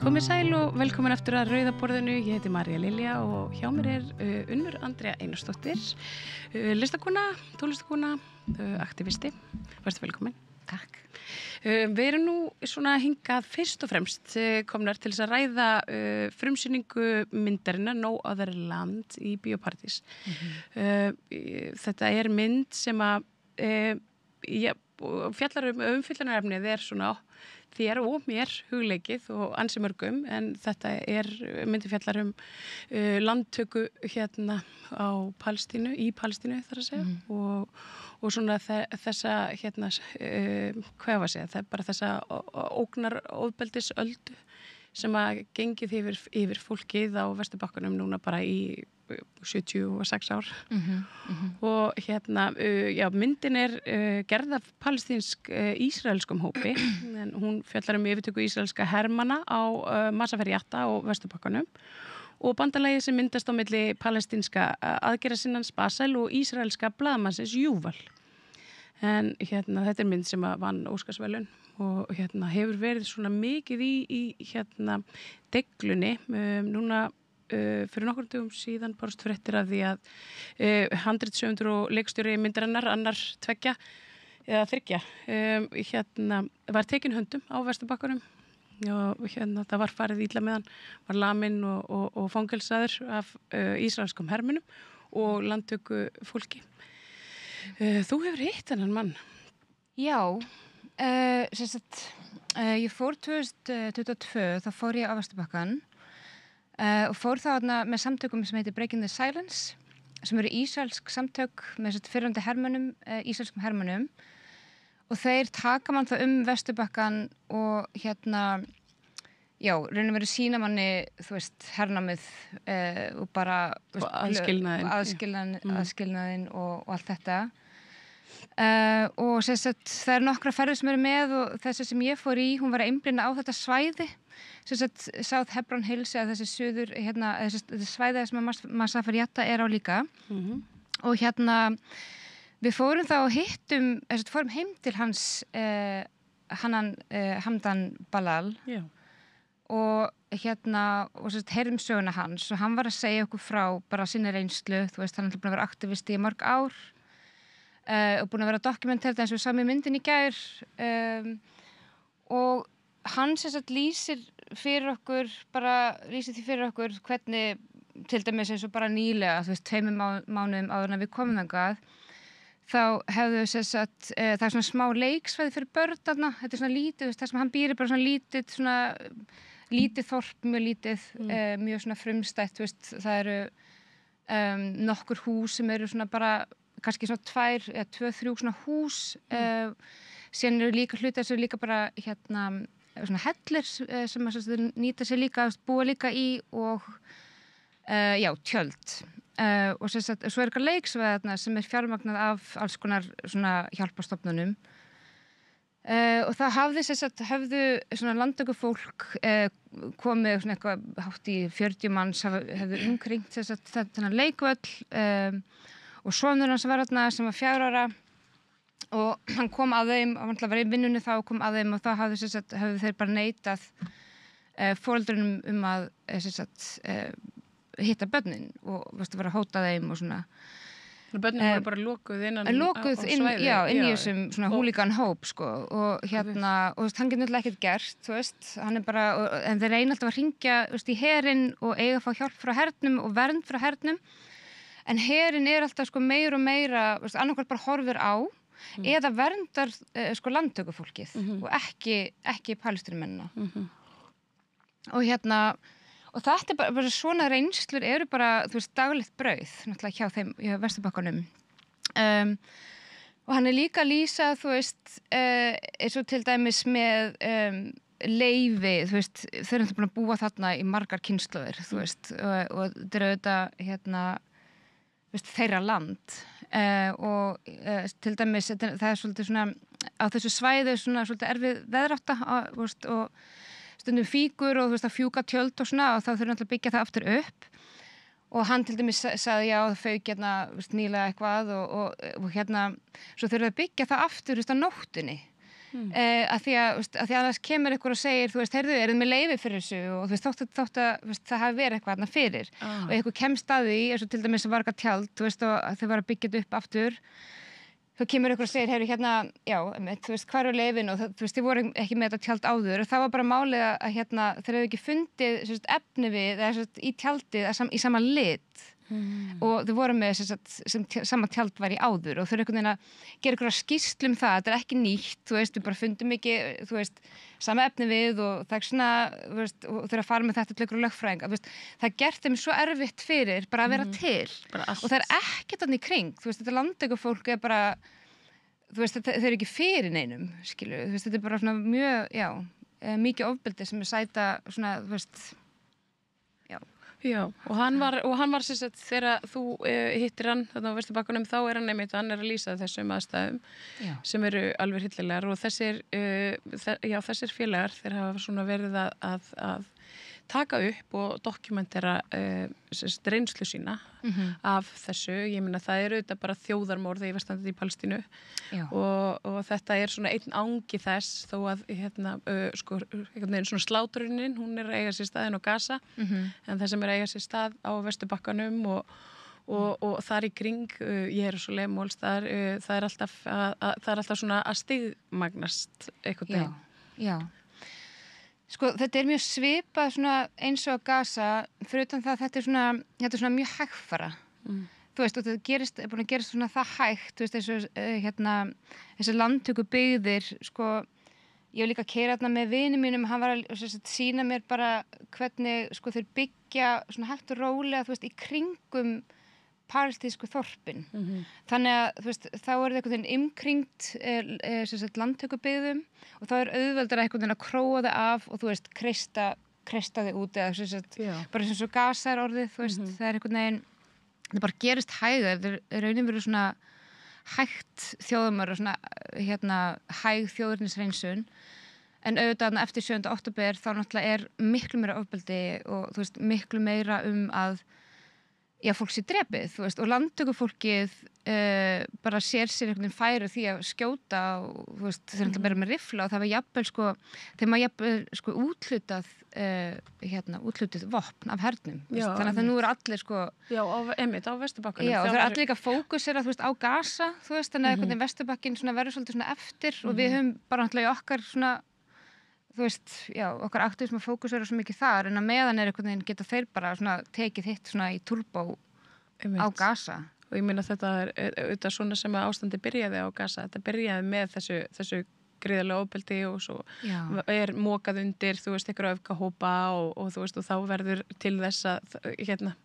Komið sæl og velkomin aftur að Rauða borðinu. Ég heiti María Lilja og hjá mér Unnur Andrea Einarsdóttir, listakona, tónlistakona, aktivisti. Vertu velkomin. Takk. Við erum nú svona hingað fyrst og fremst komnar til þess að ræða frumsýningu myndarinnar No Other Land í Bíóparadís. Þetta mynd sem að fjallar umfyllunarefnið svona þér og mér hugleikið og ansi mörgum, en þetta myndi fjallar landtöku hérna á Palestínu, í Palestínu þar að segja, og svona þessa hérna, hvað var að segja, það bara þessa ógnar ofbeldisöldu sem að gengið yfir fólkið á Vesturbakkanum núna bara í 76 ár. Og hérna, myndin gerð af palestínsk ísraelskum hópi, en hún fjallar yfirtöku ísraelska hermanna á Masafer Yatta á Vesturbakkanum og bandalagið sem myndast á milli palestínska aðgerðasinnans Basel og ísraelska blaðamannsins Yuval. En hérna, þetta mynd sem vann Óskarsverðlaun og hérna hefur verið svona mikið í hérna deiglunni. Núna fyrir nokkur dögum síðan bárust fréttir af því að handritshöfundur og leikstjóri myndarinnar, annar tveggja eða þriggja, hérna var tekin höndum á Vesturbakkanum og hérna það var farið illa með hann, var laminn og fangelsaður af ísraelskum hermunum og landtöku fólki. Þú hefur hitt þennan mann? Já, ég fór 2022, þá fór ég á Vesturbakkann og fór þarna með samtökum sem heitir Breaking the Silence, sem eru ísraelsk samtök með fyrrandi hermönnum, ísraelskum hermönnum, og þeir taka mann það Vesturbakkann og hérna, já, reynum verið sína manni, þú veist, hernámið og bara aðskilnaðin og allt þetta. Og það nokkra ferðir sem eru með, og þessi sem ég fór í, hún var að einblína á þetta svæði, South Hebron Hills, eða þessi suður, hérna, þessi svæði sem Masafer Yatta á líka. Og hérna, við fórum þá og hittum, fórum heim til hans, Hamdan Balal. Já. Og hérna, heyrðum söguna hans, og hann var að segja okkur frá bara sinni reynslu, þú veist, hann er búin að vera aktivisti í mörg ár, og búin að vera dokumentert eins og sami myndin í gær, og hann lýsir því fyrir okkur hvernig, til dæmis eins og bara nýlega, þú veist, 2 mánuðum áður en við komum þangað, þá hefðu það svona smá leiksvæði fyrir börn þarna, þetta svona lítið, það sem hann býr bara svona lítið þorp, mjög lítið, mjög svona frumstætt, þú veist, það eru nokkur hús sem eru svona bara kannski svona 2 eða 2-3 svona hús, síðan eru líka hlutir sem eru líka bara hérna svona hellir sem nýta sér líka, búa líka í, og já, tjöld. Og svo er eitthvað leiksvæði sem fjármagnað af alls konar svona hjálparstofnunum. Og það höfðu svona landtökufólk komið svona eitthvað hátt í 40 manns, hefðu umkringt þennan leikvöll, og sonur hans var þarna sem var 4 ára, og hann kom að þeim, og hann var í vinnunni þá, kom að þeim, og þá höfðu þeir bara neitað foreldrunum að hitta börnin, og var að hóta þeim og svona. Börnin voru bara lokuð innan á svæði. Já, inn í þessum svona húlíkan hóp, sko, og hérna, og hann getur náttúrulega ekkert gert, þú veist, hann bara, en þeir reyna alltaf að hringja, þú veist, í herinn og eiga að fá hjálp frá hernum og vernd frá hernum, en herinn alltaf sko meira og meira, veist, annarkvært bara horfir á, eða verndar sko landtökufólkið, og ekki palestínumennina. Og hérna, og þetta bara svona reynslur eru bara, þú veist, daglegt brauð, náttúrulega hjá þeim, hjá Vesturbakkanum. Og hann líka að lýsa, þú veist, eins og til dæmis með leyfi, þú veist, þau eru búin að búa þarna í margar kynslóðir, þú veist, og þetta er auðvitað, hérna, þeirra land, og til dæmis það er svolítið svona á þessu svæði svona svolítið erfið veðrátta, og stundum fíkur og þú veist að fjúka tjöld og svona, og þá þurfum við að byggja það aftur upp, og hann til dæmis sagði já, það fauk hérna nýlega eitthvað, og hérna svo þurfum við að byggja það aftur á nóttunni, að því að annars kemur ykkur og segir, þú veist, heyrðu, eruð með leyfi fyrir þessu og þú veist, þótt að þú veist, það hafi verið eitthvað þarna fyrir og ykkur kemst að því, eins og til dæmis að var eitthvað tjald, þú veist, og þau var að byggja þetta upp aftur, þá kemur ykkur og segir, heyrðu, hérna, já, þú veist, hvar er leifin og þú veist, þið voru ekki með þetta tjald áður og það var bara málið að hérna, þeir hefðu ekki fundið sérst, efni við, eða sérst, í tjaldið í sama lit og þau voru með sem sama tjald var í áður og þau eru einhvern veginn að gera ykkur að skýrslu það er ekki nýtt, þú veist, við bara fundum ekki, þú veist, sama efni við og það er svona, þú veist, og þau eru að fara með þetta til ykkur lögfræðinga, þú veist, það er gert þeim svo erfitt fyrir bara að vera til og það er ekkert annað í kring, þú veist, þetta landtökufólk er bara, þú veist, þau eru ekki fyrir neinum, skilju, þú veist, þetta er bara svona mjög, já, mikið ofbeldi sem er sæta svona, þú veist, Já, og hann var sem sagt, þegar þú hittir hann þarna á Vesturbakkanum, þá er hann einmitt, hann er að lýsa þessum aðstæðum sem eru alveg hryllilegar og þessir félagar, þeir hafa svona verið að taka upp og dokumentera reynslu sína af þessu, ég meina það er auðvitað bara þjóðarmorð í Vestandið í Palestínu og þetta er svona einn angi þess þó að sko, einhvern veginn svona slátrunin, hún er að eiga sér staðinn á Gaza en það sem er að eiga sér stað á Vesturbakkanum og þar í kring, ég er svo leimóls þar, það er alltaf svona að stigmagnast einhvern veginn. Já. Sko, þetta er mjög svipað svona eins og á Gaza, fyrir utan það að þetta er svona mjög hægfara. Þú veist, og þetta er búin að gerast svona það hægt, þú veist, þessi landtöku byggðir, sko, ég hef líka keyrað þarna með vinum mínum, hann var að sýna mér bara hvernig, sko, þeir byggja svona hægt og rólega, þú veist, í kringum palestínsku þorpin. Þannig að, þú veist, þá er það einhvern veginn umkringt landtökubyggðum og þá er auðveldar einhvern veginn að króa það af og, þú veist, kreista þið út eða, bara sem svo Gaza er orðið, þú veist, það er einhvern veginn, það bara gerist hægðar, það er raunin verið svona hægt þjóðumar og svona, hæg þjóðurnisreinsun en auðvitað eftir 7. október þá náttúrulega er miklu meira ofbeldi og, þú veist, miklu meira að fólk sé drepið, þú veist, og landtökufólkið bara sér einhvern veginn færi því að skjóta og, þú veist, þeir náttúrulega meira með rifla og það var jafnvel, sko, þeim var jafnvel, sko, úthlutið vopn af hernum, þannig að það nú eru allir, sko Já, einmitt, á Vesturbakkanum. Já, og það er allir líka fókusera, þú veist, á Gaza, þú veist, þannig að einhvern veginn Vesturbakkin svona verður svolítið svona eftir og við höfum bara náttúrulega í okkar svona þú veist, já, okkar aktivism og fókus eru svo mikið þar en að meðan er einhvern veginn geta þeir bara svona tekið hitt svona í turbo á Gaza. Og ég meina þetta er auðvitað svona sem að ástandi byrjaði á Gaza, þetta byrjaði með þessu gríðarlega ofbeldi og svo er mokað undir, þú veist, einhverja öfgahópa og þú veist, og þá verður til þess að,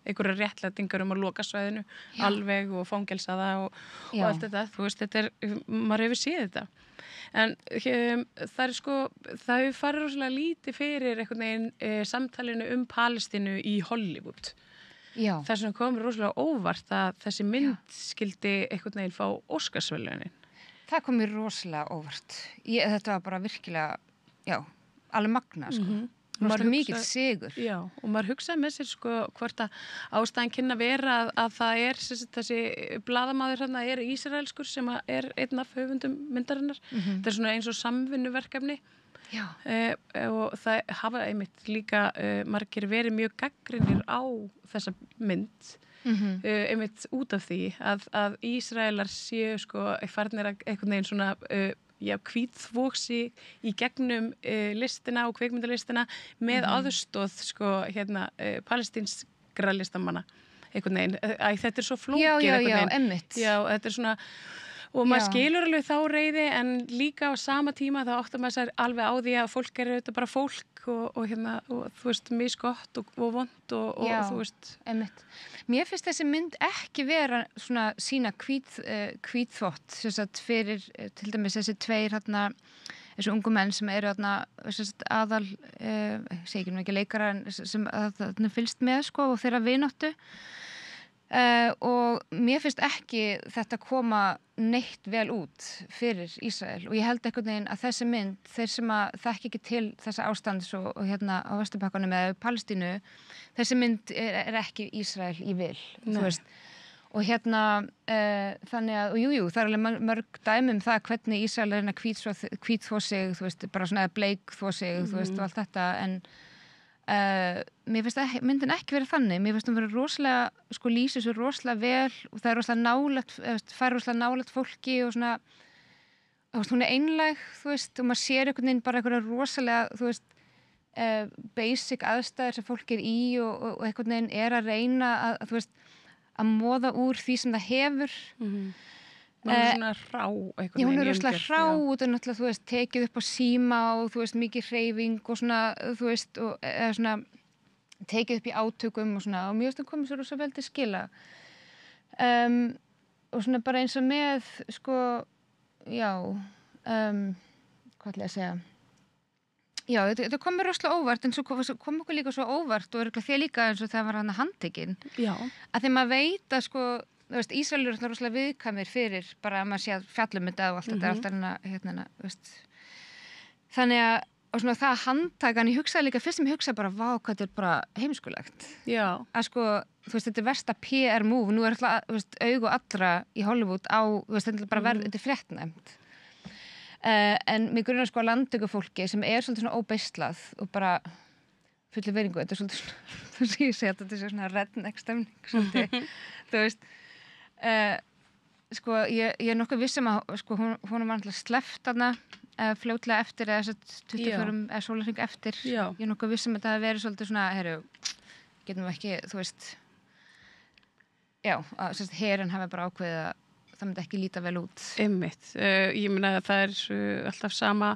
einhverja réttlætingar að loka svæðinu alveg og fangelsa það og allt þetta, þú veist, þetta maður hefur séð þetta. En það er sko, það hefur farið rosalega lítið fyrir einhvern veginn samtalinu Palestínu í Hollywood. Já. Þess vegna kom rosalega óvart að þessi mynd skildi einhvern veginn fá Óskarsverðlaunin. Það kom mér rosalega óvart. Þetta var bara virkilega, alveg magna, sko. Rosalega mikill sigur. Já, og maður hugsaði með sér, sko, hvort að ástæðan kynna vera að það er þessi blaðamaður hérna er ísraelskur sem er einn af höfundum myndarinnar. Þetta er svona eins og samvinnuverkefni. Já. Og það hafa einmitt líka margir verið mjög gagnrýnir á þessa mynd. Einmitt út af því að Ísraelar séu sko farnir að einhvern veginn svona hvítþvoksi í gegnum listina og kvikmyndalistina með aðstoð sko palestínskra listamanna einhvern veginn. Þetta er svo flókið einmitt. Já, þetta er svona og maður skilur alveg þá reiði en líka á sama tíma þá áttar maður sér alveg á því að fólk er auðvitað bara fólk og þú veist misgott og vont og þú veist einmitt. Mér finnst þessi mynd ekki vera svona sína hvítþvott sem sagt fyrir til dæmis þessi tveir þessi ungu menn sem eru aðal segi ekki nú ekki leikara en sem fylgst með sko og þeirra vináttu og mér finnst ekki þetta koma neitt vel út fyrir Ísrael og ég held einhvern veginn að þessi mynd, þeir sem að þekki ekki til þessa ástands og á Vesturbakkanum eða Palestínu, þessi mynd er ekki Ísrael í vil, þú veist og þannig að, og jú, það er alveg mörg dæmi það hvernig Ísrael er að hvítþvo sig, þú veist, bara svona bleikþvo sig, þú veist, og allt þetta, en mér finnst myndin ekki verið þannig, mér finnst hún verið rosalega, sko lýsir svo rosalega vel og það er rosalega nálægt, fær rosalega nálægt fólki og svona, þú veist, hún er einlæg, þú veist, og maður sér einhvern veginn bara einhverja rosalega, þú veist, basic aðstæður sem fólk er í og einhvern veginn er að reyna að, þú veist, að móða úr því sem það hefur. Hún er svona rá Já, hún er rosalega hrá og það er náttúrulega, þú veist, tekið upp á síma og þú veist, mikið hreyfing og svona, þú veist, og eða svona tekið upp í átökum og svona, og mjög stund komið svo rosalega vel til skila. Og svona bara eins og með, sko, já, hvað ætla ég að segja? Já, þetta kom mér rosalega óvart, en svo kom okkur líka svo óvart og örugglega þér líka eins og það var hann handtekinn. Já. Að þegar maður veit að, sko, þú veist, Ísraelur er rosalega viðkvæmir fyrir bara að maður sé að fjallum þetta og allt þetta, alltaf hérna, veist. Þannig að, og svona það handtakan, ég hugsaði líka, fyrst sem ég hugsaði bara, vá, hvað þetta er bara heimskulegt. Já. Að sko, þú veist, þetta er versta PR move, nú er alltaf, þú veist, augu allra í Hollywood á, þú veist, þetta er bara þetta er fréttnæmt. En mig grunar sko að landtökufólki sem er svolítið svona óbeislað og bara fullu veringu, þetta er svolítið svona, þú veist, ég segi þetta er svona redneck stemning, svolítið, þú veist, sko, ég er nokkuð viss að sko, hún var alltaf sleppt þarna fljótlega eftir eða 24 eða sólarhring eftir. Já. Ég er nokkuð viss að það hafi verið svolítið svona, getum við ekki, þú veist, já, að herinn hafi bara ákveðið að það myndi ekki líta vel út. Einmitt. Ég meina að það er alltaf sama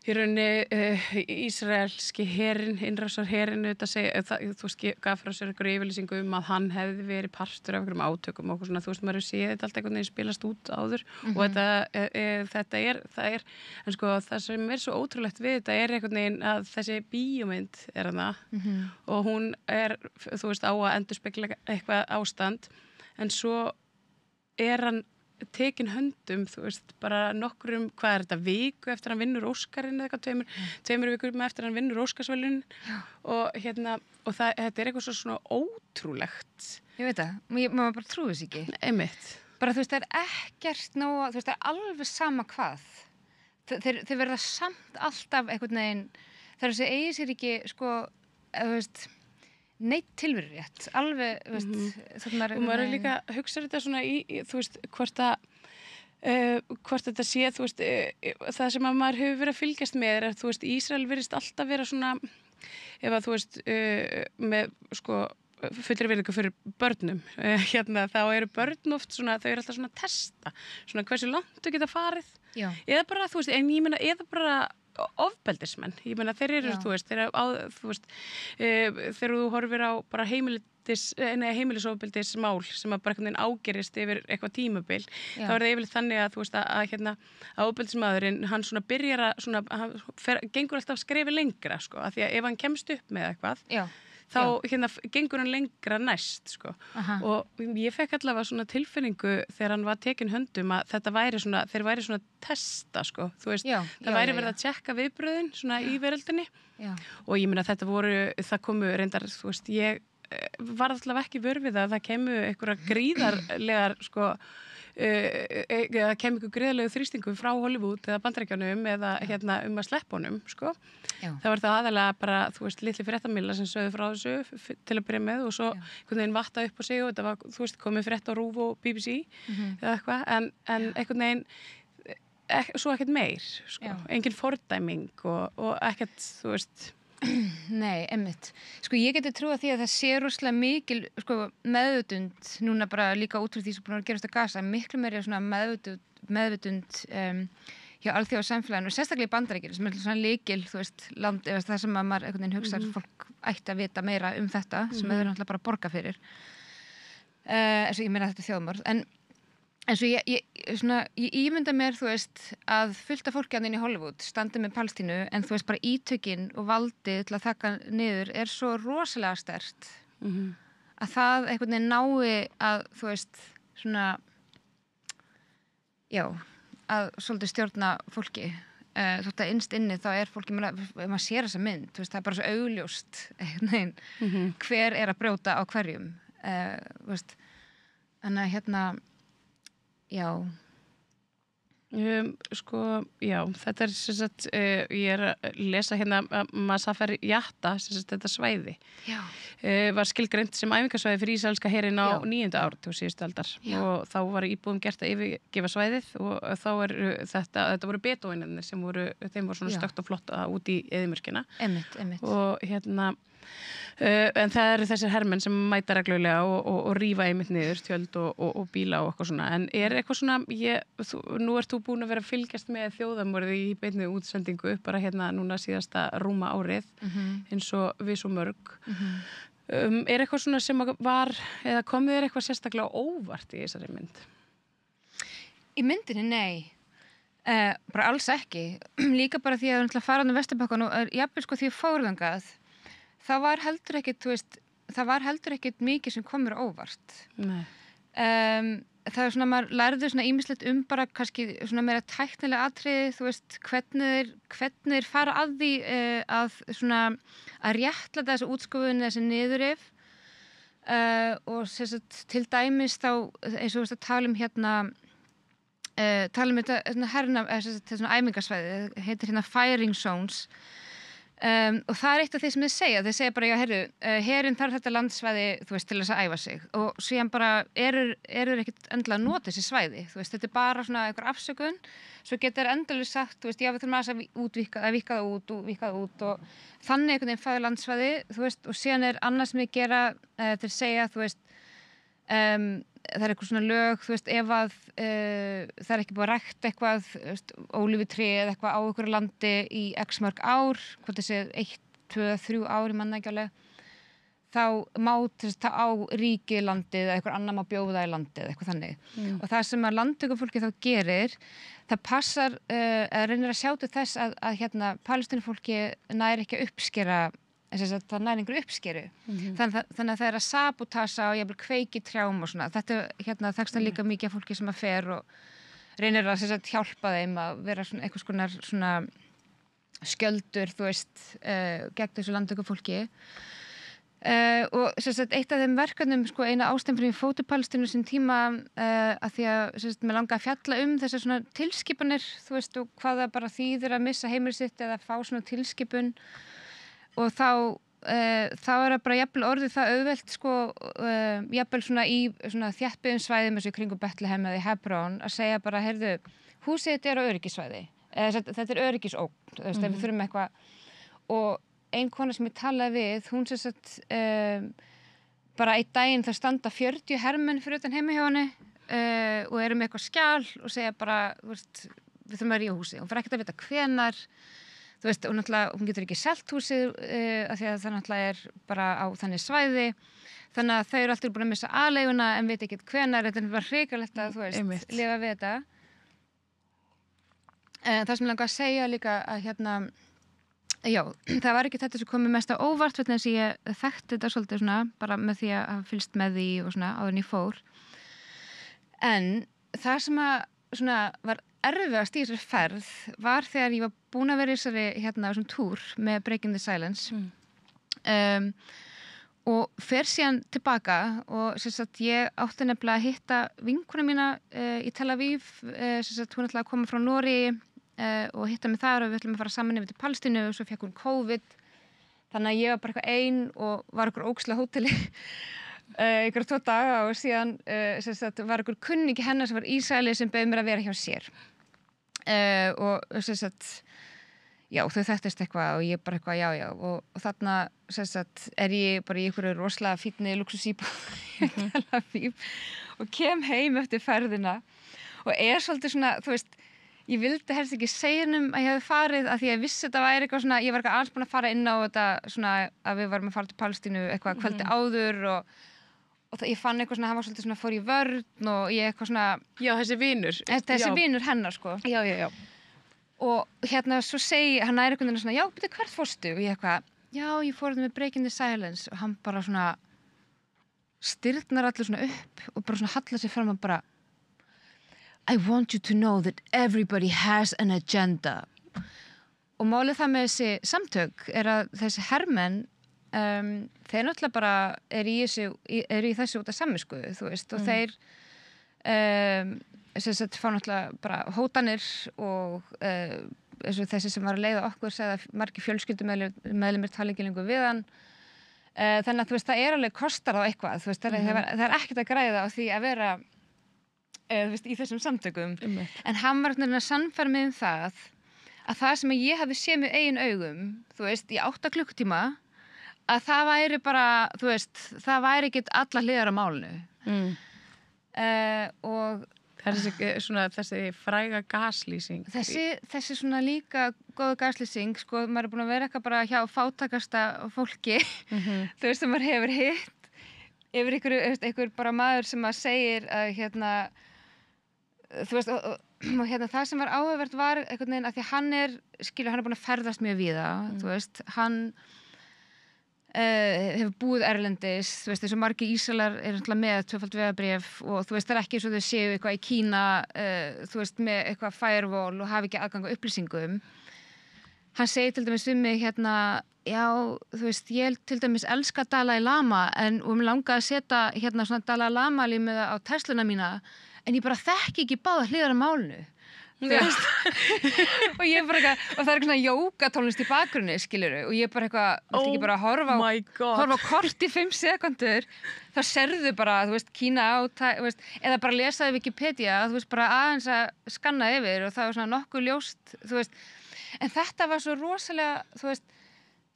í rauninni ísraelski herinn, innrásarherinn, þú veist, gaf frá sér einhverju yfirlýsingu að hann hefði verið partur af einhverjum átökum og svona, þú veist, maður séð þetta alltaf einhvern veginn spilast út áður og þetta er, en sko, það sem er svo ótrúlegt við þetta er einhvern veginn að þessi bíómynd er hana og hún er, þú veist, á að endurspegla eitthvað ástand, en svo er hann tekin höndum, þú veist, bara nokkrum, hvað er þetta, viku eftir hann vinnur Óskarinn eða eitthvað, tveimur vikur með eftir hann vinnur Óskarsverðlaunin og og þetta er eitthvað svona ótrúlegt. Ég veit það, maður bara trúi þess ekki. Einmitt. Bara þú veist, það er ekkert nóg, þú veist, það er alveg sama hvað. Þeir verða samt alltaf einhvern veginn, þar að segja sér ekki, sko, þú veist, neitt tilverurétt, alveg, veist, og maður er líka að hugsa þetta svona í þú veist, hvort þetta sé, þú veist, það sem að maður hefur verið að fylgjast með er að, þú veist, Ísrael virðist alltaf vera svona, ef að, þú veist, með, sko, fullri virðingu fyrir börnum, þá eru börn oft svona, þau eru alltaf svona að testa, svona hversu langt þau geta farið, eða bara, þú veist, en ég meina, eða bara ofbeldismenn, ég meina þeir eru, þú veist, þegar þú horfir á bara heimilisofbeldismál sem að bara einhvern veginn ágerist yfir eitthvað tímabil, þá er það yfirleitt þannig að þú veist að ofbeldismaðurinn, hann svona byrjar að svona, gengur alltaf skrefi lengra, sko, af því að ef hann kemst upp með eitthvað, þá gengur hann lengra næst, sko. Og ég fekk allavega svona tilfinningu þegar hann var tekin höndum að þetta væri svona, þeir væri svona testa, sko, þú veist, það væri verið að tjekka viðbröðin svona í veröldinni og ég meina það komu reyndar, þú veist, ég var allavega ekki vör við að það kemu einhverja gríðarlegar, sko, það kem ykkur greiðlegu þrýstingu frá Hollywood eða Bandaríkjunum eða að sleppa honum, sko. Það var það aðalega bara, þú veist, litli fréttamílar sem sögðu frá þessu til að byrja með og svo einhvern veginn vatta upp á sig og þetta var, þú veist, komið frétt á RÚV og BBC eða eitthvað, en einhvern veginn svo ekkert meir, sko, engin fordæming og ekkert, þú veist. Nei, einmitt. Sko ég geti trúið því að það sé rosalega mikil, sko, meðvitund núna bara líka út frá því sem búin að gerast að Gaza, miklu meiri svona meðvitund hjá alþjóðasamfélaginu og sérstaklega í Bandaríkjunum sem er svona lykil, þú veist, land, eða það sem að maður einhvern veginn hugsar fólk ætti að vita meira um þetta sem þau eru náttúrulega bara að borga fyrir. Eins og ég meina þetta þjóðmorð, en svo ég ímynda mér, þú veist, að fullt af fólki inn í Hollywood standi með Palestínu, en þú veist bara ítökin og valdið til að þakka niður er svo rosalega sterkt að það einhvern veginn nái að, þú veist, svona að svolítið stjórna fólki. Þótt að innst inni þá er fólki, ef maður sér þessa mynd, þú veist, það er bara svo augljóst hver er að brjóta á hverjum, þú veist. Þannig að hérna, já. Sko, já, þetta sem sagt, ég að lesa hérna Masafer Yatta, sem sagt þetta svæði. Já. Var skilgreint sem æfingasvæði fyrir ísraelska herinn á 9. áratug síðustu aldar og þá var íbúum gert að yfirgefa svæðið og þá þetta voru bedóinarnir sem þeim voru svona stökkt og flott út í eyðimörkina. Einmitt. Og hérna en það eru þessir hermenn sem mæta reglulega og rífa einmitt niður tjöld og bíla og eitthvað svona. En eitthvað svona, nú ert þú búin að vera að fylgjast með þjóðamorði í beinni útsendingu bara hérna núna síðasta rúma árið eins og við svo mörg. Eitthvað svona sem var, eða komið þér eitthvað sérstaklega óvart í þessari mynd? Í myndinni, nei. Bara alls ekki. Líka bara því að fara á Vesturbakkann og jafnvel sko því fórðangað það var heldur ekkit, þú veist, það var heldur ekkit mikið sem komur óvart. Nei. Það svona, maður lærði svona ýmislegt bara kannski svona meira tæknilega atriði, þú veist, hvernig þeir fara að því að svona, að réttlæta þessu útskúfun þessi niðurrif og til dæmis þá, eins og þú veist að tala um þetta herna, svona æfingasvæði, heitir hérna Firing Zones. Og það eitt af því sem þeir segja bara, já, herinn þarf þetta landsvæði, þú veist, til þess að æfa sig og síðan bara eru ekkert endilega að nota þessi svæði, þú veist, þetta bara svona einhver afsökun, svo getur endilega sagt, þú veist, já, við þurfum að víkka það út og þannig einhvern veginn fæði landsvæði, þú veist, og síðan annað sem þeir gera til að segja, þú veist, það eitthvað svona lög, þú veist, ef að það ekki búið að rækta eitthvað, ólífutré eða eitthvað á einhverju landi í x mörg ár, hvort þessi 1, 2, 3 ár, ég manna ekki alveg, þá má það á ríkið landið eða einhver annar má bjóða í landið eða eitthvað þannig. Og það sem að landtökufólki þá gerir, það passar, reynir að sjá til þess að hérna Palestínufólki nær ekki að uppskera það næri einhverju uppskeru. Þannig að það að sabotasa og jafnvel kveiki trjám og svona. Þetta hérna þekkst það líka mikið af fólki sem að fer og reynir að hjálpa þeim að vera svona einhvers konar svona skjöldur, þú veist, gegn þessu landtökufólki. Og eitt af þeim verkefnum, sko, eina ástæðan fyrir Fótur Palestínu sín tíma að því að mér langaði að fjalla þessar svona tilskipanir, þú veist, og hvað það bara þýðir að missa heimili sitt eða fá svona tilskipun. Og þá það bara jafnvel orðið það auðvelt sko, jafnvel svona í svona þéttbyggðum svæðum eins og í kringum Betlehem eða í Hebron að segja bara, heyrðu, húsið þetta á öryggissvæði. Þetta öryggisógn, þú veist, ef við þurfum eitthvað. Og ein kona sem ég talaði við, hún bara einn daginn það standa 40 hermenn fyrir utan heima hjá henni og eru með eitthvað skjal og segja bara, þú veist, við þurfum að rífa húsið. Hún fyrir ekkert að vita hvenar. Þú veist, og náttúrulega, hún getur ekki selt húsið af því að það náttúrulega bara á þannig svæði. Þannig að þau eru alltaf búin að missa aðleiguna en veit ekki hvenar. Þetta bara hrikalegt að, þú veist, lifa við þetta. Það sem ég langar að segja líka að hérna, já, það var ekki þetta sem komið mest á óvart vegna þess að ég þekkti þetta svolítið svona, bara með því að hafa fylgst með því og svona áður en ég fór. En það sem að svona var erfiðast í þessari ferð var þegar ég var búin að vera í þessari hérna þessum túr með Breaking the Silence og fer síðan tilbaka og ég átti nefnilega að hitta vinkuna mína í Tel Aviv hún ætlaði að koma frá Noregi og hitta mig þar og við ætlum að fara saman yfir til Palestínu og svo fekk hún COVID þannig að ég var bara eitthvað ein og var okkur ógeðslega hóteli ykkur 2 daga og síðan var ykkur kunningi hennar sem var Ísraeli sem bauð mér að vera hjá sér og já, þau þekktist eitthvað og ég bara eitthvað já og þarna ég bara í ykkur rosalega fínni luxusíbúð í Tel Aviv og kem heim eftir ferðina og svolítið svona, þú veist ég vildi helst ekki segja að ég hefði farið að því að ég vissi þetta væri eitthvað svona, ég var eitthvað alls búin að fara inn á þetta svona að við varum að fara til Palestínu eitthvað kvöldi áður og ég fann eitthvað svona, hann var svolítið svona fór í vörn og ég eitthvað svona já, þessi vinur hennar sko já og hérna svo segi hann eitthvað svona, já, byrju hvert fórstu og ég eitthvað, já, ég fór þetta með Breaking the Silence og hann bara svona stirðnar allir svona upp og bara svona hallar sig fram og bara I want you to know that everybody has an agenda og málið það með þessi samtök að þessi hermenn þeir náttúrulega bara eru í þessu út af samvisku, þú veist, og þeir sem sagt fá náttúrulega bara hótanir og eins og þessi sem var að leiða okkur segði að margir fjölskyldumeðlimir tala ekki lengur við hann. Þannig að þú veist, það alveg kostar á eitthvað, þú veist, það er ekkert að græða á því að vera þú veist, í þessum samtökum. En hann var að sannfæra mig að það sem ég hafði séð með eigin augum, þú veist, í 8 klukkutíma, að það væri bara, þú veist, það væri ekki alla hliðar á málinu. Og þessi fræga gaslýsing. Þessi svona líka góða gaslýsing, sko, maður búin að vera eitthvað bara hjá fátækasta fólki, þú veist, sem maður hefur hitt yfir einhver bara maður sem að segir að þú veist, og það sem var áhugavert var einhvern veginn að því hann er búin að ferðast mjög víða, þú veist, hann hefur búið erlendis, þú veist, þessu margir Ísraelar með 2-falt vegabréf og þú veist, það er ekki eins og þau séu eitthvað í Kína, þú veist, með eitthvað firewall og hafi ekki aðgang á upplýsingum. Hann segir til dæmis mig já, þú veist, ég til dæmis elska Dalai Lama og mér langaði að setja svona Dalai Lama límið á Tesluna mína, en ég bara þekki ekki báða hliðar á málinu. Þú veist, og ég bara eitthvað, og það er eitthvað svona jógatónlist í bakgrunni, skilurðu, og ég bara eitthvað, viltu ekki bara horfa á kort í 5 sekundur, þá serðu bara, þú veist, Kína á, þú veist, eða bara lesaði Wikipedia, þú veist, bara aðeins að skanna yfir og það var svona nokkuð ljóst, þú veist, en þetta var svo rosalega, þú veist,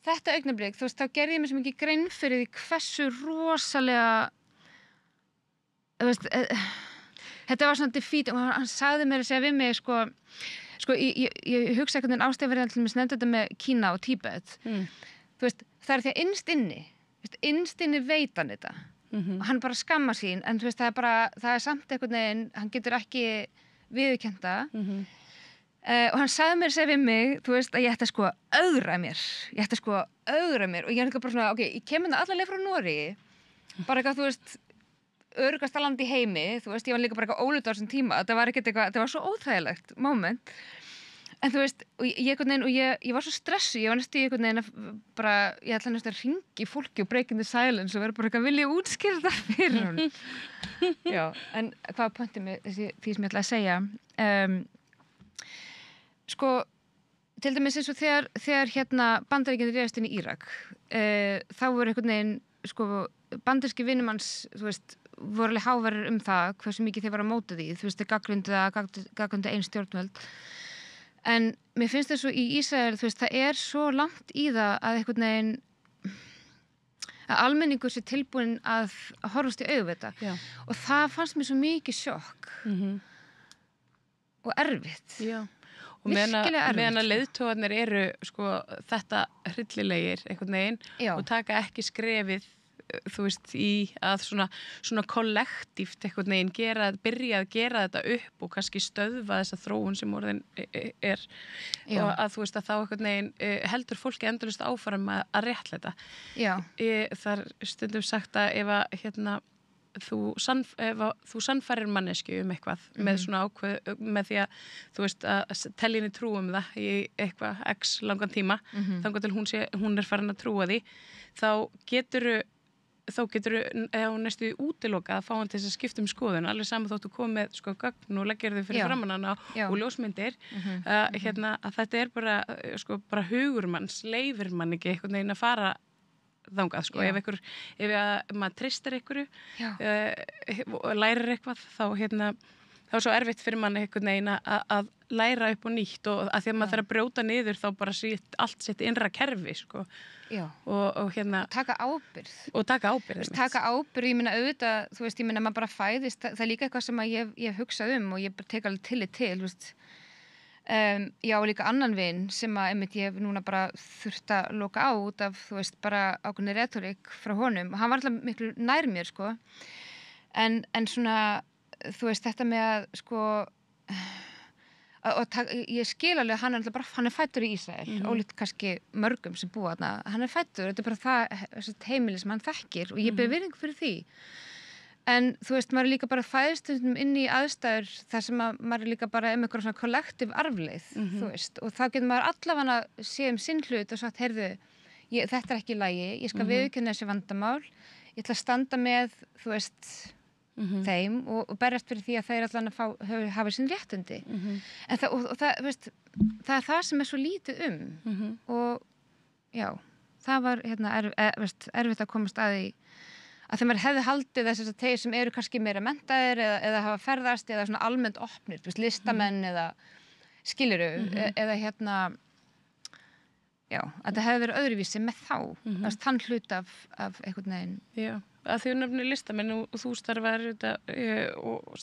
þetta augnablik, þú veist, þá gerði ég mér sem ekki grein fyrir því hversu rosalega, þú veist, þetta var svona defeat og hann sagði mér að segja við mig sko ég hugsa einhvern veginn ástæðverðan til að nefna þetta með Kína og Tíbet þú veist, það er því að innst inni veit hann þetta og hann bara skammar sín en þú veist, það er samt einhvern veginn hann getur ekki viðurkennta og hann sagði mér að segja við mig þú veist, að ég ætti að ögra mér og ég er eitthvað bara svona, ok, ég kem allar leið frá Noregi bara eitthvað, þú veist öruggasta land í heimi, þú veist, ég var líka bara eitthvað óluta á þessum tíma, það var ekkert eitthvað, það var svo óþægilegt moment, en þú veist, og ég var svo stressuð, ég var næstu í einhvern veginn að bara, ég ætla næstu að ringi fólki og break in the silence og vera bara eitthvað, vil ég útskýra það fyrir hún? Já, en hvað er pointið með því sem ég ætla að segja? Sko, til dæmis eins og þegar Bandaríkjandi réðust inn í Írak, þá voru einhvern veginn, sko, bandaríski vinnumanns, þú veist, voru alveg háværir það hversu mikið þeir var á móti því, þú veist, þeir gagnrýndu ein stjórnvöld en mér finnst það svo í Ísrael, þú veist, það er svo langt í það að einhvern veginn að almenningur sé tilbúin að horfast í augu við þetta og það fannst mér svo mikið sjokk og erfitt og meðan að leiðtogarnir eru sko þetta hryllilegir einhvern veginn og taka ekki skrefið þú veist, í að svona kollektíft einhvern veginn byrja að gera þetta upp og kannski stöðva þessa þróun sem orðin er og að þú veist að þá einhvern veginn heldur fólki endalaust áfram að réttlæta. Það er stundum sagt að ef þú sannfærir mannesku eitthvað með svona ákveð með því að þú veist að telja henni trú það í eitthvað x langan tíma þangað til hún er farin að trúa því þá getur næstu útilokað að fá hann til þess að skipta skoðun alveg saman þóttu komið með sko gögn og leggir þau fyrir framan hana og ljósmyndir að þetta er bara hugur manns leifir mann ekki einhvern veginn að fara þangað sko ef maður treystir einhverju og lærir eitthvað þá er svo erfitt fyrir mann einhvern veginn að læra upp og nýtt og að því að maður þarf að brjóta niður þá bara allt sitt innra kerfi sko og taka ábyrgð ég meina auðvitað, þú veist, ég meina maður bara fæðist það er líka eitthvað sem ég hef hugsað og ég bara tek alveg tillit til, þú veist já, og líka annan vin sem að einmitt ég hef núna bara þurft að loka á út af, þú veist, bara ákveðni retorík frá honum og hann var alltaf miklu nær mér, sko en svona, þú veist, þetta með að, sko ég skil alveg að hann er fæddur í Ísrael ólíkt kannski mörgum sem búa þarna hann er fæddur, þetta er bara það heimili sem hann þekkir og ég ber virðingu fyrir því en þú veist, maður er líka bara fæðist inn í aðstæður þar sem maður er líka bara einhverjum svona kollektív arfleið þú veist, og þá getur maður allavega séð sinn hlut og sagt, heyrðu, þetta ekki í lagi, ég skal viðurkenna þessi vandamál, ég ætla að standa með, þú veist, þeim og berjast fyrir því að þeir allan að hafa sín réttindi. En það, og það, þú veist, það það sem svo lítið og já, það var erfitt að komast að því að þegar maður hefði haldið þess að þeir sem eru kannski meira menntaðir eða hafa ferðast eða svona almennt opnir, þú veist, listamenn eða skiluru, eða já, að það hefði verið öðruvísi með þá, þann hlut af einhvern veginn. Já, að því nefnir listamenn og þú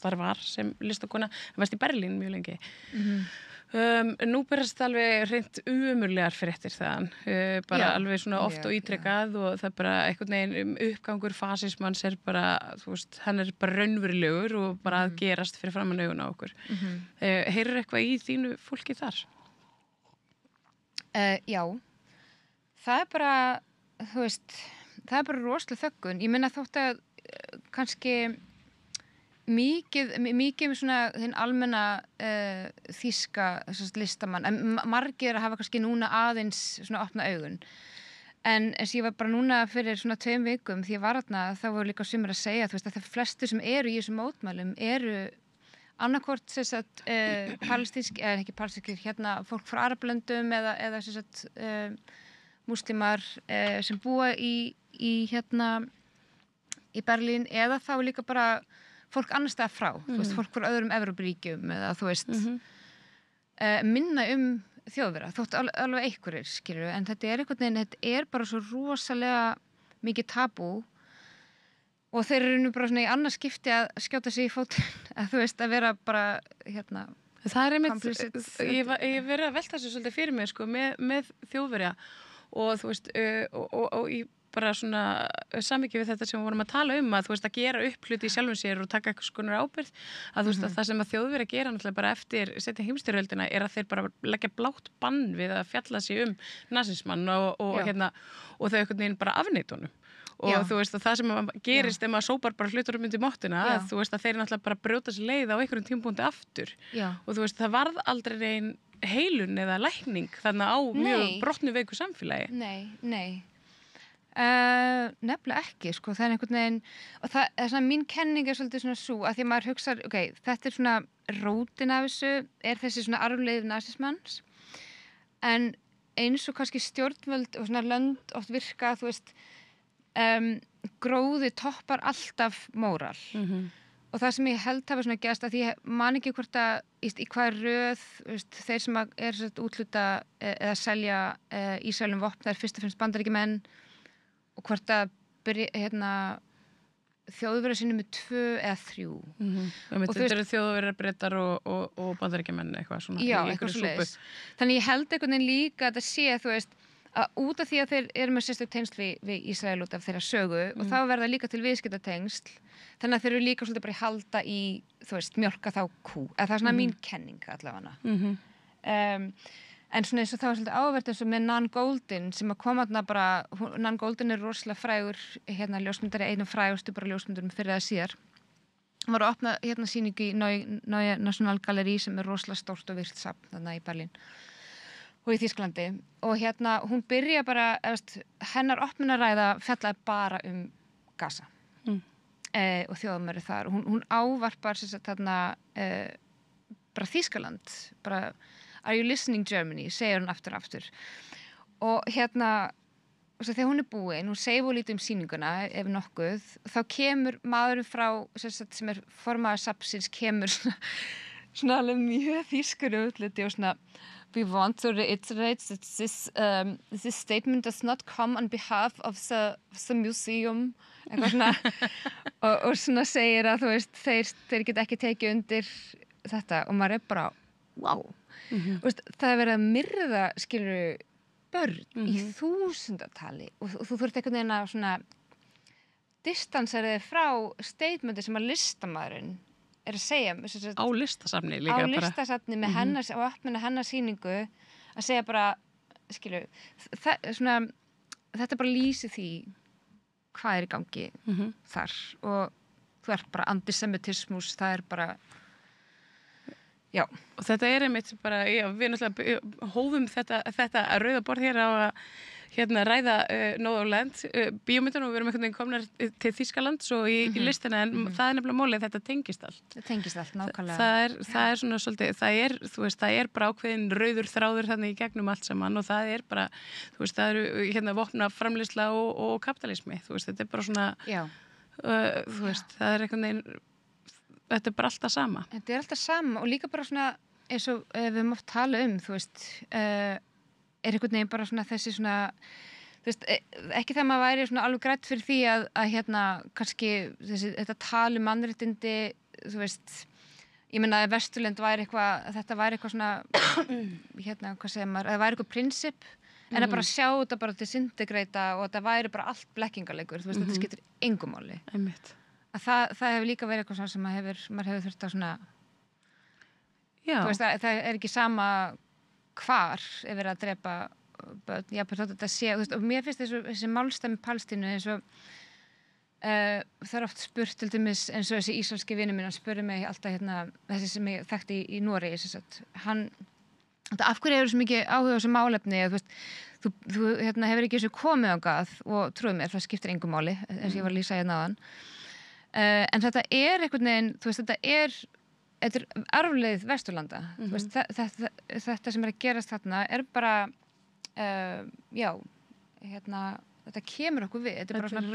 starfar sem listakona, það varst í Berlín mjög lengi. Nú berast alveg hreint umurlegar fréttir þaðan, bara alveg svona oft og ítrekkað og það bara einhvern veginn uppgangur fasismans bara, þú veist, hann bara raunverulegur og bara að gerast fyrir framan augun á okkur. Heyrir eitthvað í þínu fólki þar? Já, það bara, þú veist, það bara rosalega þöggun. Ég meina þótt að kannski mikið með svona þinn almenna þýska listamann, en margir að hafa kannski núna aðeins svona opna augun. En eins ég var bara núna fyrir svona 2 vikum því ég var þarna, þá voru líka sumir að segja, þú veist, að það flestir sem eru í þessum mótmælum eru annarkvort sem sagt palestísk, eða ekki palestískir, fólk frá Arablöndum eða sem sagt múslimar sem búa í Berlín, eða þá líka bara fólk annars staðar frá, þú veist, fólk frá öðrum Evrópuríkjum eða þú veist minna Þjóðverja, þótt alveg einhverjir, skilur við, en þetta einhvern veginn, þetta bara svo rosalega mikið tabú og þeir eru bara svona í annað skipti að skjóta sig í fótinn, að þú veist, að vera bara, það einmitt, ég verið að velta þessu svolítið fyrir mig, sko, með Þjóðverja og þú veist, og í bara svona samvikið við þetta sem við vorum að tala að þú veist, að gera upp hluti í sjálfum sér og taka eitthvað skonar ábyrgð, að þú veist, að það sem að Þjóðverjar gera náttúrulega bara eftir seinni heimsstyrjöldina að þeir bara leggja blátt bann við að fjalla sig nasismann og þau einhvern veginn bara afneita honum. Og þú veist, að það sem gerist ef maður sópar bara hluturum undir móttina, að þú veist, að þeir náttúrulega bara brjóta sér leið á einhverjum tímapunkti aftur. Og þú veist, það varð aldrei ein heilun eða lækning þannig á mjög brotnu veiku samfélagi. Nei. Nefnilega ekki, sko, það einhvern veginn og það er svona, mín kenning svolítið svona svo að því maður hugsar, þetta svona rótin af þessu, þessi svona arfleifð nasismans, en eins og kannski stjórnvöld og svona lönd oft virka, þú veist, gróði toppar alltaf móral og það sem ég held hafa svona gerst að því ég man ekki hvort að í hvað röð, veist, þeir sem útluta eða selja Ísraelum vopn, það fyrst og fremst Bandaríkjamenn og hvort að Þjóðverjar sinni með 2 eða 3. Þetta eru Þjóðverjar, Bretar og Bandaríkjamenn eitthvað svona. Já, eitthvað svoleiðis. Þannig ég held einhvern veginn líka að þetta sé, þú veist, að út af því að þeir eru með sérstök tengsl við Ísrael út af þeirra sögu og þá verða líka til viðskiptatengsl, þannig að þeir eru líka svolítið bara að halda í, þú veist, mjólka þá kú. Það er svona mín kenning allavega. En svona eins og það var svolítið áverð eins og með Nan Goldin sem að koma þarna bara, Nan Goldin rosalega frægur, ljósmyndari, einum frægustu bara ljósmyndurum fyrir það síðar. Hann var að opna sýningu í Neue National Gallery sem rosalega stórt og virt safn þarna í Berlín og í Þýskalandi og hún byrja bara, hennar opnunaræða fjallaði bara Gaza og þjóðamöru þar og hún ávarpar þarna bara Þýskaland, bara Are you listening Germany? Segir hún aftur og aftur. Og þegar hún búin, hún segir lítið sýninguna, ef nokkuð, þá kemur maðurinn frá, sem formaður safnsins, kemur svona alveg mjög þýskur útliti og svona We want to reiterate that this statement does not come on behalf of the museum. Eitthvað svona, og svona segir að, þú veist, þeir geta ekki tekið undir þetta og maður bara, wow. Það er verið að myrða, skilur, börn í 1000-tali og þú þurft einhvern veginn að svona distansera þig frá statementi sem að listamaðurinn að segja á listasafni líka á listasafni með hennar og opna hennar sýningu að segja bara, skilur, þetta bara lýsi því hvað er í gangi þar og þú ert bara antisemitismus, það er bara Já. Og þetta einmitt bara, við náttúrulega hófum þetta rauða borð hér á að ræða Nóðurland, bíómyndunum og við erum einhvern veginn komnar til Þýskaland svo í listina en það er nefnilega málið, þetta tengist allt. Það tengist allt, nákvæmlega. Það er svona svolítið, það er bara ákveðin rauður þráður þannig í gegnum allt saman og það er bara, það eru vopna framleiðsla og kapitalismi, þetta er bara svona, það er einhvern veginn, þetta er bara alltaf sama. Þetta er alltaf sama og líka bara svona, eins og við höfum oft talað er einhvern veginn bara svona þessi svona, ekki það maður væri svona alveg grætt fyrir því að kannski þetta tali mannréttindi, ég meina að Vesturlönd væri eitthvað, þetta væri eitthvað svona, hvað segir maður, það væri eitthvað prinsip, en að bara sjá þetta bara disintegreita og þetta væri bara allt blekkingarleikur, þetta skiptir engu máli. Einmitt. Að það hefur líka verið eitthvað svona sem maður hefur þurft að svona, það er ekki sama hvar er verið að drepa börn, þetta sé, og mér finnst þessi málstæmi Palestínu eins og það er oft spurt til dæmis eins og þessi ísraelski vinur minn, hann spurði mig alltaf þessi sem ég þekkti í Noregi, hann, af hverju hefur svo mikið áhuga á þessu málefni, þú hefur ekki þessu komið ángað og trúið mér, það skiptir engu máli, eins og ég var að lýsa áðan, en þetta er einhvern veginn, þetta er arfleið Vesturlanda, þetta sem er að gerast þarna er bara, þetta kemur okkur við, þetta er bara svona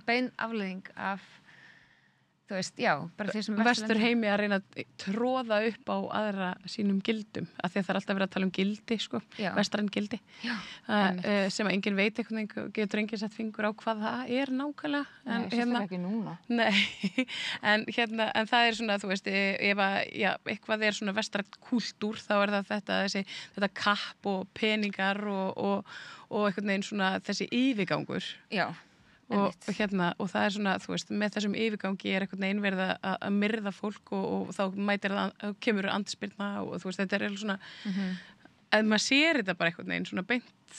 bein afleiðing af, bara því sem Vestur heimi að reyna að tróða upp á aðra sínum gildum, af því að það er alltaf verið að tala um gildi, vestræn gildi, sem að enginn veit eitthvað, getur enginn sett fingur á hvað það er nákvæmlega. Nei, það er ekki núna. Nei, en það er svona, ef eitthvað er svona vestræn kúltúr, þá er það þetta kapp og peningar og einhvern veginn svona þessi yfirgangur. Já. Og það er svona, með þessum yfirgangi er einhvern veginn verið að myrða fólk og þá kemur andspyrna og þetta er svona að maður sér þetta bara einhvern veginn svona beint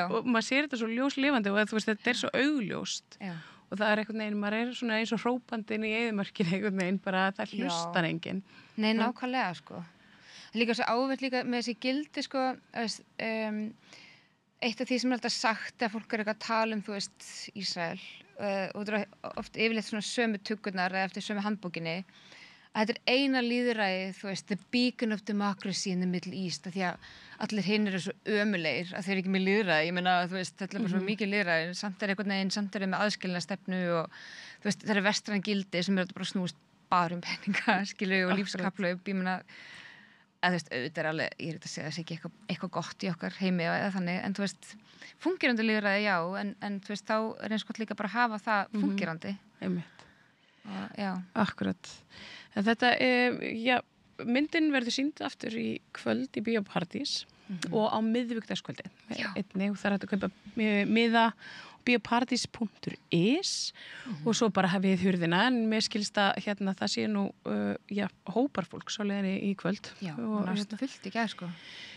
og maður sér þetta svo ljóslifandi og þetta er svo augljóst og það er einhvern veginn, maður er svona eins og hrópandinn í eyðimörkinni einhvern veginn, bara það hlustar enginn. Nei, nákvæmlega, líka svo áverð líka með þessi gildi, eitt af því sem er alltaf sagt að fólk er eitthvað að tala um, Ísrael og það er oft yfirleitt svona sömu tuggunar eða eftir sömu handbókinni að þetta er eina lýðræði, the beacon of democracy in the Middle East, af því að allir hinn eru svo ömulegir að þeir eru ekki með lýðræði, ég meina, þetta er bara svo mikið lýðræði, samt er einhvern veginn, samt er með aðskilnaðarstefnu og það er vestræn gildi sem eru bara snúist bara um peninga, og lífskaplaup, ég meina auðvitað er alveg, ég er ekki að segja þessi ekki eitthvað gott í okkar heimi eða þannig, en fungirandi lýðræði já, en þá er eins gott líka bara að hafa það fungirandi. Einmitt. Já. Akkurat. En þetta, myndin verður sýnd aftur í kvöld í Bíó Paradís og á miðvikudagskvöldi. Einnig, og það er hægt að kaupa miða bioparadís.is og svo bara hafið hurðina, en mér skilst að það sé nú hópar fólk svo leiðinni í kvöld. Já, og náttúrulega fullt í gær,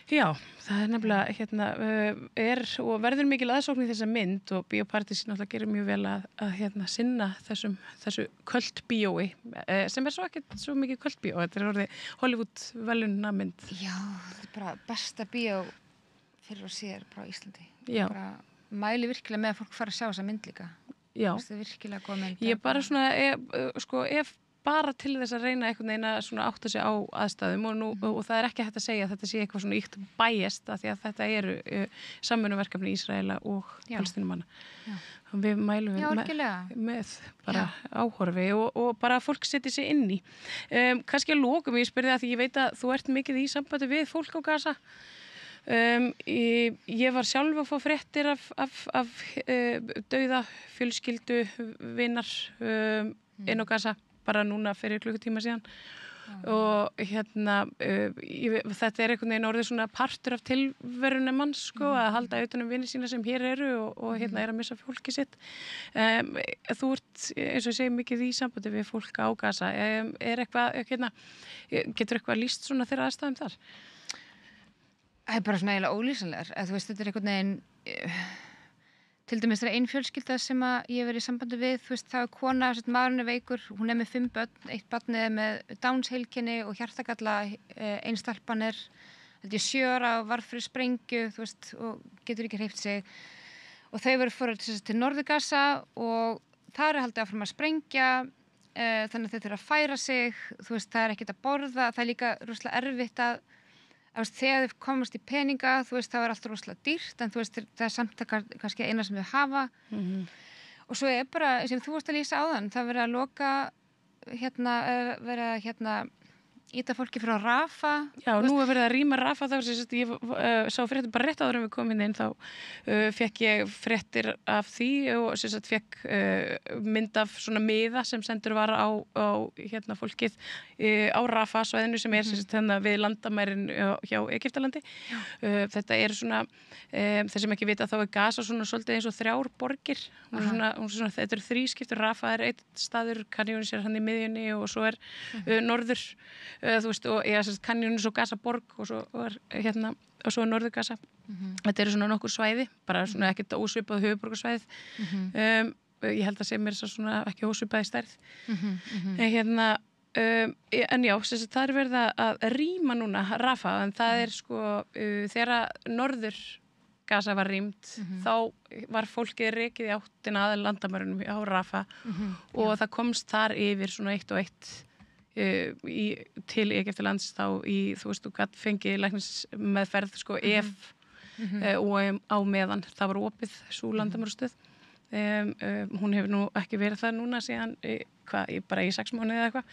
Já, það er nefnilega og verður mikil aðsókn í þessa mynd og Bíóparadís náttúrulega gerir mjög vel að sinna þessu kvöldbíói sem er svo ekkert svo mikið kvöldbíó, þetta er orðið Hollywood velunna mynd. Já, þetta er bara besta bíó fyrir og síðar bara á Íslandi. Já. Bara mæli virkilega með að fólk fara að sjá þessa mynd líka. Já. Það er virkilega góð mynd. Ég bara svona, ef bara til þess að reyna einhvern veginn að átta sig á aðstæðum og það er ekki hægt að segja að þetta sé eitthvað svona íkt bæjast af því að þetta eru samvinnuverkefni Ísraela og Palestínumanna. Við mælum með bara áhorfi og bara að fólk setji sig inn í. Kannski að lokum, ég spurði að því ég veit að þú ert mikið í sambandi við fólk á Gaza. Ég var sjálf að fá fréttir af dauða fjölskyldu vinar inn á Gaza bara núna fyrir klukkutíma síðan og þetta er einhvern veginn orðið svona partur af tilverunum manns að halda utan vini sína sem hér eru og er að missa fólki sitt. Þú ert, eins og ég segi, mikið í sambandi við fólk á Gaza. Er eitthvað, getur eitthvað lýst svona þeirra aðstæðum þar? Það er bara svona eiginlega ólýsanlegar. Þetta er einhvern veginn, til dæmis það er ein fjölskylda sem að ég hef verið í sambandi við, það er kona, maðurinn er veikur, hún er með 5 börn, 1 barn er með Downs heilkenni og hjartagalla, ein stelpan er held ég 7 ára og varð fyrir sprengju, þú veist, og getur ekki hreyft sig. Og þau fóru til Norður-Gaza og þar haldið áfram að sprengja, þannig að þau þurfa að færa sig, þú veist, það ekkert að borða, það líka rosalega erfitt að þegar þau komast í peninga, þú veist, það allt rosalega dýrt, en þú veist, það samt kannski eina sem þau hafa. Og svo bara, sem þú varst að lýsa áðan, það verið að loka íta fólki frá Rafah. Já, nú verið að rýma Rafah, þá ég sá fréttir bara rétt áður en við komum inn, þá fekk ég fréttir af því og fekk mynd af svona miða sem sendur var á fólkið á Rafah svæðinu sem þannig við landamærin hjá Egyptalandi. Þetta svona, þeir sem ekki vita þá Gaza svona svolítið eins og 3 borgir. Þetta þrískiptur, Rafah einn staður, Kanjúnis hann í miðjunni og svo norður, þú veist, og Kanjúnis og Gaza borg og svo og svo norður Gaza. Þetta svona nokkur svæði, bara svona ekkert ósvipað höfuðborgarsvæðið. Ég held að sé mér svona ekki ósvipað í stærð. En já, það verið að rýma núna Rafah, en það þegar norður Gaza var rýmt, þá var fólkið rekið í áttina að landamærunum á Rafah og það komst þar yfir svona 1 og 1 til Egyptalands þá þú veist, þú gat fengið læknismeðferð ef og á meðan það var opið sú landamærastöð. Hún hefur nú ekki verið það núna síðan bara í 6 mánuði eða eitthvað.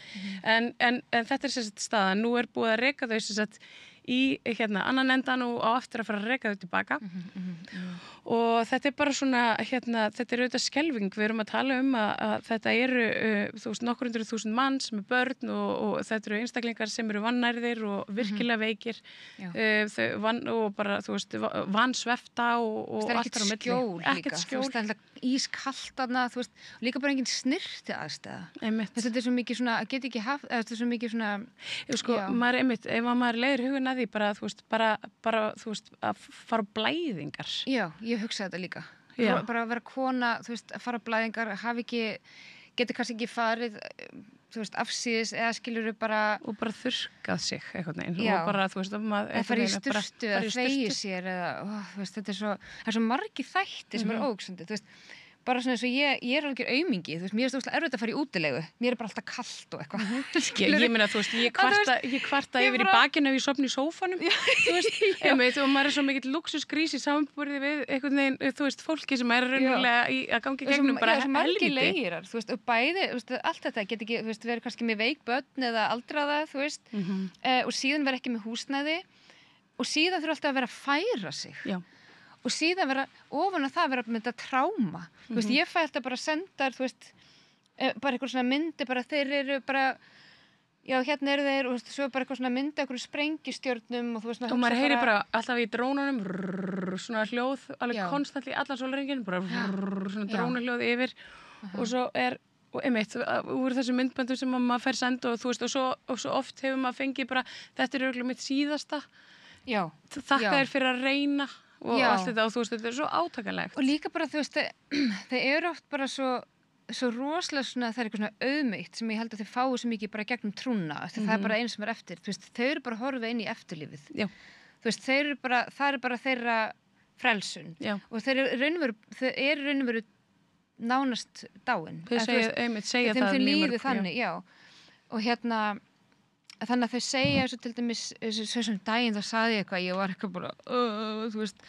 En þetta staðan. Nú búið að reka þau í annan endan og á eftir að fara að reka þau tilbaka. Og þetta bara svona, þetta auðvitað skelfing. Við erum að tala að þetta þú veist, nokkur 100.000 manns með börn og þetta einstaklingar sem eru vannærðir og virkilega veikir. Og bara, þú veist, vansvefta og allt þar á milli. Ekkert skjól. Það ískallt þarna, þú veist, líka bara engin snirti aðstæða. Þetta svo mikið svona, get ekki haft, þetta svo mikið svona... Maður ef maður leiðir hugun að því, þú veist, að fara á blæðingar. Já, ég hugsa þetta líka. Bara að vera kona, þú veist, að fara á blæðingar, geti kannski ekki farið, þú veist, afsíðis eða skilurðu bara... Og bara þurrkað sig eitthvað neginn. Já. Og bara, þú veist, að fara í sturtu eða þegja sér eða, þú veist, það svo margir þætti sem óhugsandi, þú veist, bara svona eins og ég alveg aumingi, þú veist, mér óslega erfitt að fara í útilegu, mér bara alltaf kalt og eitthvað. Ég meina, þú veist, ég kvarta yfir í bakinu ef ég sofni í sófanum, þú veist, og maður svo mikill luxusgrís í samanburði við einhvern veginn, þú veist, fólki sem raunverulega að gangi gegnum bara helviti. Leirar, þú veist, og bæði, þú veist, allt þetta get ekki, þú veist, verið kannski með veik börn eða aldraða, þú veist, og síðan verið ekki með húsnæði og síðan þurfa alltaf að vera að færa sig. Já. Og síðan ofan að það vera með þetta tráma. Þú veist, ég fæ alltaf bara sendar, þú veist, bara eitthvað svona myndi, bara þeir eru bara, já, hérna eru þeir, og svo bara eitthvað svona myndi, eitthvað sprengistjörnum, og þú veist, og maður heyri bara alltaf í drónunum, svona hljóð, alveg konstantli, allan sólarhringinn, bara svona drónuhljóð yfir, og svo og einmitt, úr þessu myndböndum sem maður fær send, og þú veist, og svo oft hefur maður fengið bara, þetta örugglega mitt síðasta. Já. Þakka þér fyrir að reyna. Og allt þetta, og þú veist, þetta svo átakanlegt. Og líka bara, þú veist, þeir oft bara svo rosalega svona, það eitthvað svona auðmýtt sem ég held að þeir fái svo mikið bara gegnum trúna, það bara einu sem eftir, þú veist, þau eru bara að horfa inn í eftirlífið. Já. Þú veist, það bara þeirra frelsun. Já. Og þeir eru raunveru nánast dáin. Þau segja það mjög mörg. Þannig, já. Og þannig að þau segja svo til dæmis, svo sem daginn þá sagði ég eitthvað, ég var eitthvað bara, þú veist,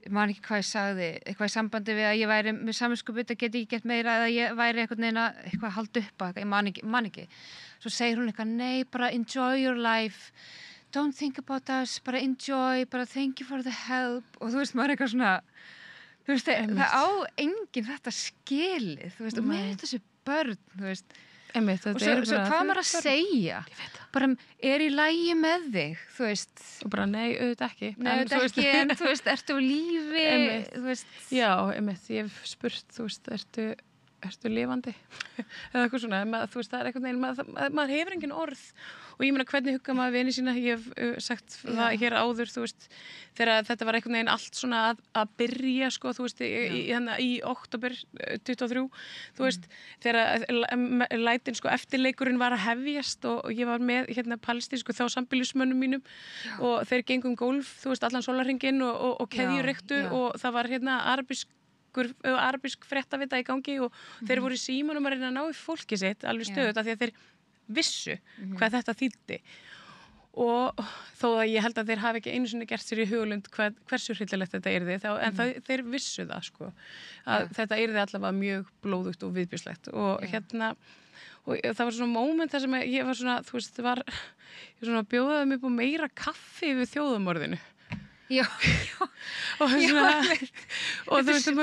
ég man ekki hvað ég sagði, eitthvað í sambandi við að ég væri með samviskubit að geta ekki gett meira eða ég væri eitthvað að halda upp að eitthvað, ég man ekki. Svo segir hún eitthvað, nei, bara enjoy your life, don't think about us, bara enjoy, bara thank you for the help og þú veist, maður eitthvað svona, þú veist, það á enginn þetta skilið, þú veist, og með þessu börn, þú veist, og svo hvað maður að segja bara í lagi með þig þú veist og bara nei, auðvitað ekki en þú veist, ertu á lífi þú veist já, ég hef spurt þú veist, ertu lifandi eða eitthvað svona, þú veist, það einhvern veginn maður hefur engin orð og ég meina hvernig hugga maður vini sína, ég hef sagt það hér áður, þú veist, þegar þetta var einhvern veginn allt svona að byrja sko, þú veist, í október 23, þú veist, þegar lætin sko eftirleikurinn var að hefjast og ég var með palestínsku þá sambýlismönnum mínum og þeir gengum gólf, þú veist, allan sólarhringinn og keðjurreyktu og það var arabísk fréttavita í gangi og þeir voru í símanum að reyna að ná í fólki sitt alveg stöðut af því að þeir vissu hvað þetta þýddi og þó að ég held að þeir hafi ekki einu sinni gert sér í hugulund hversu hryllilegt þetta yrði en þeir vissu það sko að þetta yrði allavega mjög blóðugt og viðbjóðslegt og og það var svona moment þar sem ég var svona, þú veist, ég svona bjóðaði mig upp á meira kaffi við þjóðamorðinu Já. og svona og þú veist, þú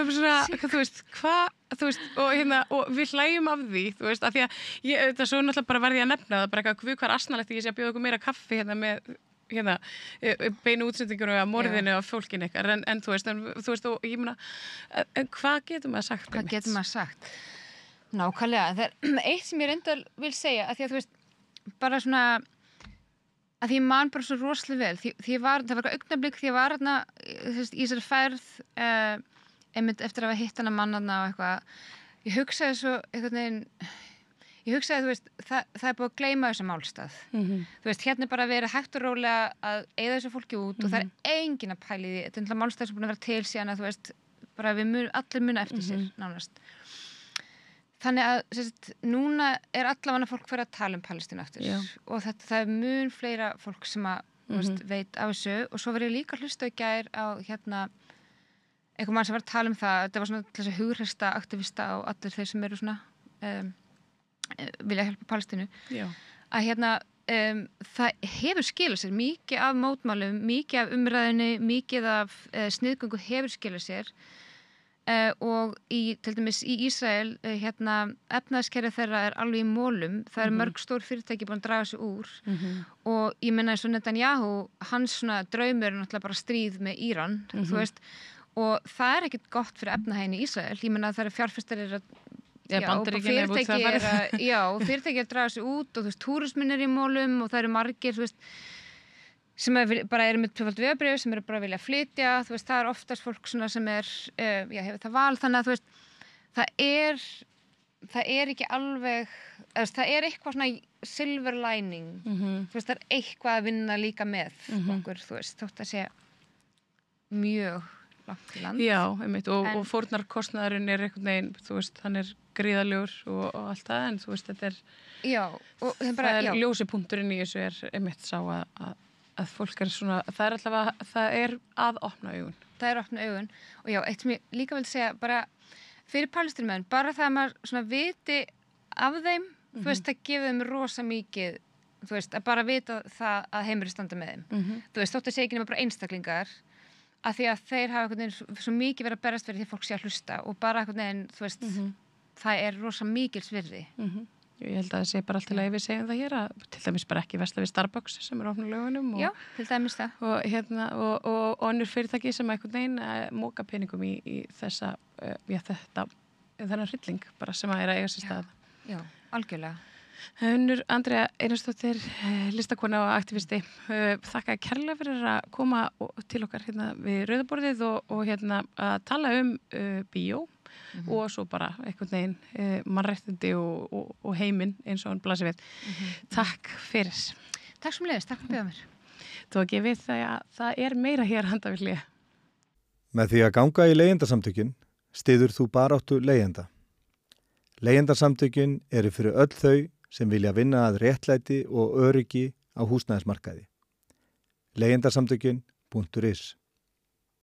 veist hvað, þú veist, og við hlæjum af því, þú veist, af því að þetta svo náttúrulega bara verði að nefna það, bara eitthvað hvað asnalegt ég sé að bjóða ykkur meira kaffi með beinu útsendingunum af morðinu af fólkinu ykkar, en þú veist, og ég meina, hvað getur maður sagt? Hvað getur maður sagt? Nákvæmlega, það er eitt sem ég reyndar vil segja, að því að þú veist, bara svona að því ég man bara svo rosalega vel það var augnablik því ég var þarna í þessari ferð einmitt eftir að hafa hitt hana mannarna og eitthvað ég hugsaði svo einhvern veginn þú veist, það er búið að gleyma þessa málstað þú veist, hérna er bara verið hægt og rólega að eyða þessu fólki út og það er engin að pæli því, þetta er náttúrulega málstað sem búin að vera til síðan að þú veist, bara allir muna eftir sér nánast þannig að sérst, núna er allavega fólk fyrir að tala Palestínu aftur og það er mun fleira fólk sem að veist, veit af þessu og svo var ég líka hlusta í gær á einhver mann sem var að tala um það þetta var svona þessi hughresta aktivista og allir þeir sem eru svona vilja hjálpa Palestínu að það hefur skilað sér mikið af mótmálum, mikið af umræðinni mikið af sniðgöngu hefur skilað sér og til dæmis í Ísrael efnaðaskerfi þeirra er alveg í mólum það er mörg stór fyrirtæki búin að draga sig úr og ég menna eins og Netanyahu hans svona draumur er náttúrulega bara stríð með Íran þú veist og það er ekkert gott fyrir efnahaginn í Ísrael ég menna það eru fjárfestar fyrirtæki að draga sig út og þú veist túrismin er í mólum og það eru margir þú veist sem bara eru með tvöfald vegabréf sem eru bara að vilja flytja, þú veist, það er oftast fólk svona sem hefur það val, þannig að þú veist, það er ekki alveg, það er eitthvað svona silver lining, þú veist, það er eitthvað að vinna líka með okkur, þú veist, þótt að sé mjög langt í land. Já, einmitt, og fórnarkostnaðurinn er einhvern veginn, þú veist, hann er gríðalegur og allt það, en þú veist, þetta er, það er ljósipunkturinn í þessu er einmitt sá að fólk er svona, það er að opna augun. Það er að opna augun og já, eitt sem ég líka vil segja bara fyrir palestínumenn, bara það að maður svona viti af þeim, þú veist, það gefur þeim rosa mikið, þú veist, að bara vita það að heimur standa með þeim. Þú veist, þótt að segja ekki nema bara einstaklingar að því að þeir hafa einhvern veginn svo mikið verið að berast fyrir því fólk sé að hlusta og bara einhvern veginn, þú veist, það er rosa mikils virði. Ég held að það sé bara alltaf leið við segjum það hér að til dæmis bara ekki versla við Starbucks sem er ofnum lögunum Já, til dæmis það og önnur fyrirtæki sem einhvern veginn móka peningum í þennan hrylling bara sem að eiga sér stað. Já, algjörlega. Unnur Andrea Einarsdóttir, listakona og aktivisti, þakka kærlega fyrir að koma til okkar við rauðaborðið og að tala bíó og svo bara einhvern veginn mannréttindi og heiminn eins og hann blasir við. Takk fyrir. Takk sem leiðist, takk fyrir að bjóða mér. Þú ekki við það er meira hér handa við hlið. Með því að ganga í leigjendasamtökin styður þú baráttu leigjenda. Leigjendasamtökin eru fyrir öll þau sem vilja vinna að réttlæti og öryggi á húsnæðismarkaði. Leigjendasamtökin.is